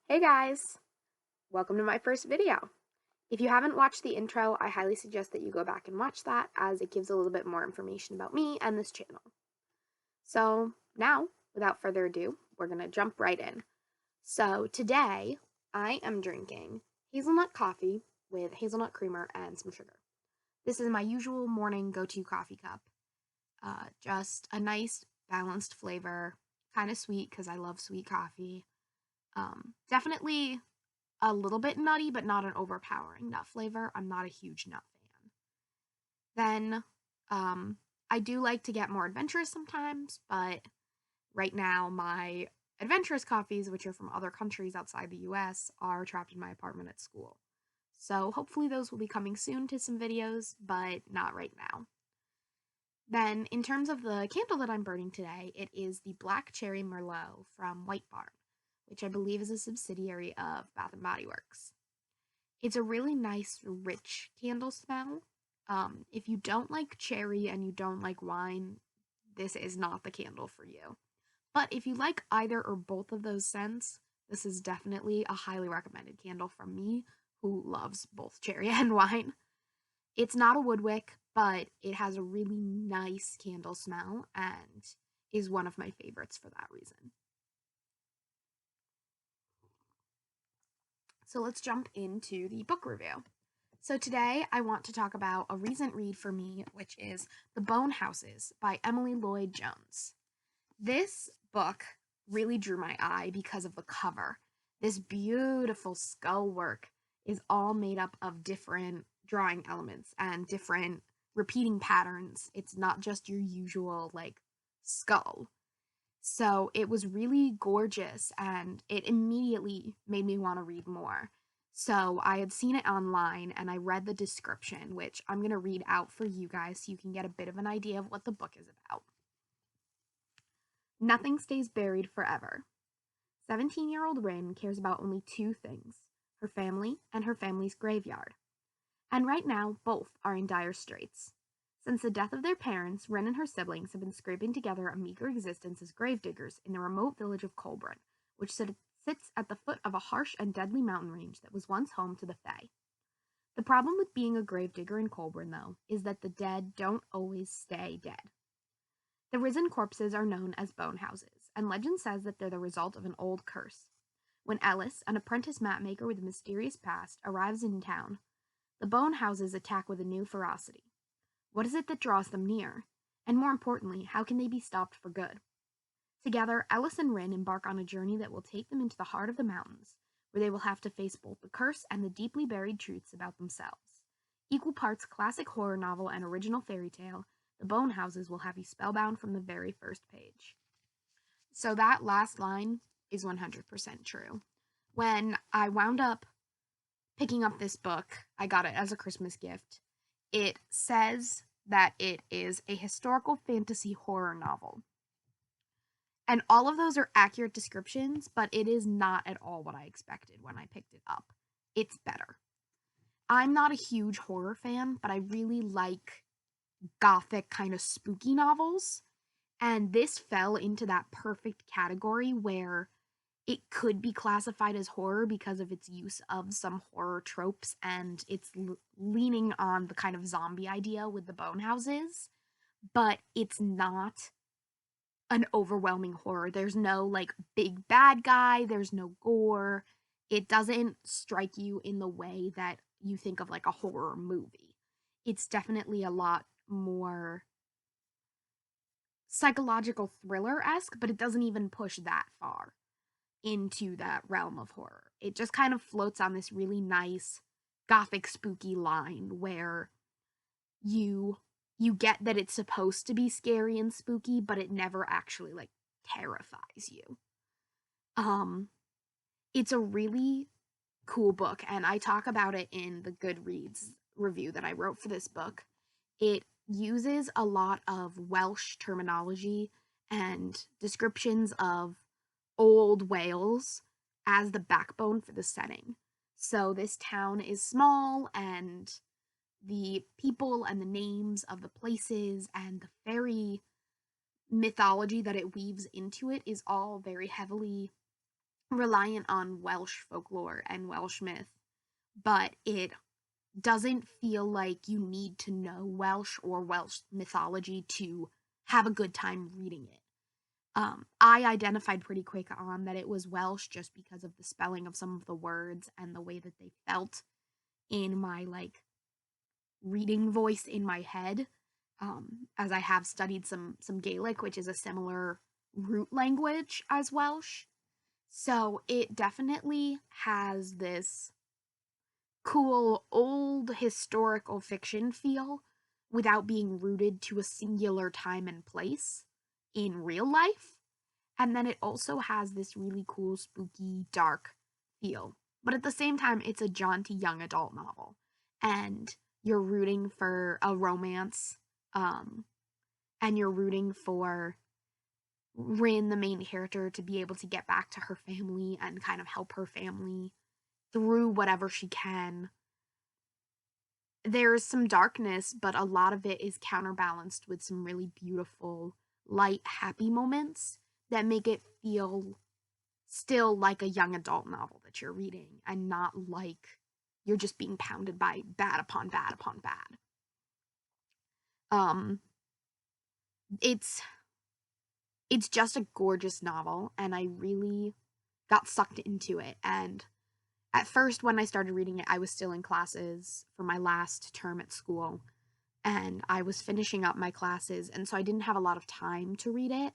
Hey guys! Welcome to my first video. If you haven't watched the intro, I highly suggest that you go back and watch that as it gives a little bit more information about me and this channel. So now, without further ado, we're going to jump right in. So today, I am drinking hazelnut coffee with hazelnut creamer and some sugar. This is my usual morning go-to coffee cup. Just a nice balanced flavor, kind of sweet because I love sweet coffee. Definitely a little bit nutty, but not an overpowering nut flavor. I'm not a huge nut fan. Then, I do like to get more adventurous sometimes, but right now my adventurous coffees, which are from other countries outside the US, are trapped in my apartment at school. So hopefully those will be coming soon to some videos, but not right now. Then, in terms of the candle that I'm burning today, it is the Black Cherry Merlot from White Barn, which I believe is a subsidiary of Bath and Body Works. It's a really nice, rich candle smell. If you don't like cherry and you don't like wine, this is not the candle for you. But if you like either or both of those scents, this is definitely a highly recommended candle from me, who loves both cherry and wine. It's not a wood wick, but it has a really nice candle smell and is one of my favorites for that reason. So let's jump into the book review. So today I want to talk about a recent read for me, which is The Bone Houses by Emily Lloyd-Jones. This book really drew my eye because of the cover. This beautiful skull work is all made up of different drawing elements and different repeating patterns. It's not just your usual, skull. So it was really gorgeous and it immediately made me want to read more. So I had seen it online and I read the description, which I'm going to read out for you guys so you can get a bit of an idea of what the book is about. Nothing stays buried forever. 17-year-old Rin cares about only two things: her family and her family's graveyard. And right now, both are in dire straits. Since the death of their parents, Rin and her siblings have been scraping together a meager existence as gravediggers in the remote village of Colburn, which sits at the foot of a harsh and deadly mountain range that was once home to the Fae. The problem with being a gravedigger in Colburn, though, is that the dead don't always stay dead. The risen corpses are known as bone houses, and legend says that they're the result of an old curse. When Ellis, an apprentice mapmaker with a mysterious past, arrives in town, the bone houses attack with a new ferocity. What is it that draws them near? And more importantly, how can they be stopped for good? Together, Ellis and Rin embark on a journey that will take them into the heart of the mountains, where they will have to face both the curse and the deeply buried truths about themselves. Equal parts classic horror novel and original fairy tale, The Bone Houses will have you spellbound from the very first page. So that last line is 100% true. When I wound up picking up this book, I got it as a Christmas gift. It says that it is a historical fantasy horror novel. And all of those are accurate descriptions, but it is not at all what I expected when I picked it up. It's better. I'm not a huge horror fan, but I really like gothic kind of spooky novels. And this fell into that perfect category where it could be classified as horror because of its use of some horror tropes and it's leaning on the kind of zombie idea with the bone houses, but it's not an overwhelming horror. There's no big bad guy, there's no gore. It doesn't strike you in the way that you think of like a horror movie. It's definitely a lot more psychological thriller-esque, but it doesn't even push that far into that realm of horror. It just kind of floats on this really nice gothic spooky line where you get that it's supposed to be scary and spooky, but it never actually terrifies you. Um it's a really cool book and I talk about it in the Goodreads review that I wrote for this book. It uses a lot of Welsh terminology and descriptions of old Wales as the backbone for the setting. So this town is small and the people and the names of the places and the fairy mythology that it weaves into it is all very heavily reliant on Welsh folklore and Welsh myth, but it doesn't feel like you need to know Welsh or Welsh mythology to have a good time reading it. I identified pretty quick on that it was Welsh just because of the spelling of some of the words and the way that they felt in my like reading voice in my head. As I have studied some Gaelic, which is a similar root language as Welsh. So it definitely has this cool old historical fiction feel without being rooted to a singular time and place in real life. And then it also has this really cool, spooky, dark feel. But at the same time, it's a jaunty young adult novel. And you're rooting for a romance. Um, and you're rooting for Rin, the main character, to be able to get back to her family and kind of help her family through whatever she can. There's some darkness, but a lot of it is counterbalanced with some really beautiful, light, happy moments that make it feel still like a young adult novel that you're reading and not like you're just being pounded by bad upon bad upon bad. Um it's it's just a gorgeous novel and I really got sucked into it. And at first when I started reading it, I was still in classes for my last term at school and I was finishing up my classes, and so I didn't have a lot of time to read it.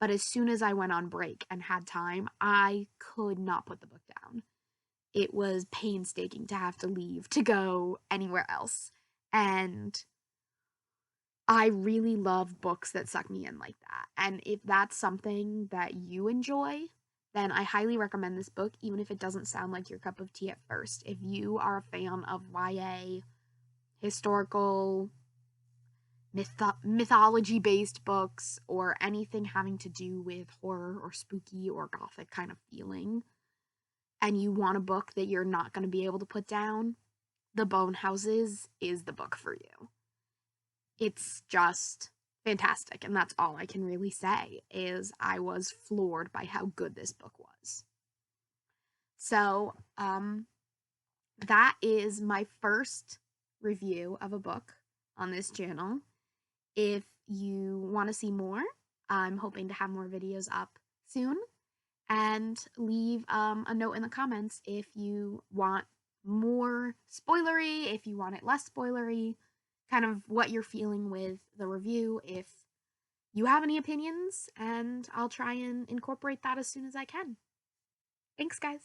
But as soon as I went on break and had time, I could not put the book down. It was painstaking to have to leave to go anywhere else. And I really love books that suck me in like that. And if that's something that you enjoy, then I highly recommend this book, even if it doesn't sound like your cup of tea at first. If you are a fan of YA, historical, mythology based books, or anything having to do with horror or spooky or gothic kind of feeling, and you want a book that you're not going to be able to put down, The Bone Houses is the book for you. It's just fantastic, and that's all I can really say is I was floored by how good this book was. So, that is my first review of a book on this channel. If you want to see more, I'm hoping to have more videos up soon. And leave a note in the comments if you want more spoilery, if you want it less spoilery, kind of what you're feeling with the review, if you have any opinions, and I'll try and incorporate that as soon as I can. Thanks, guys.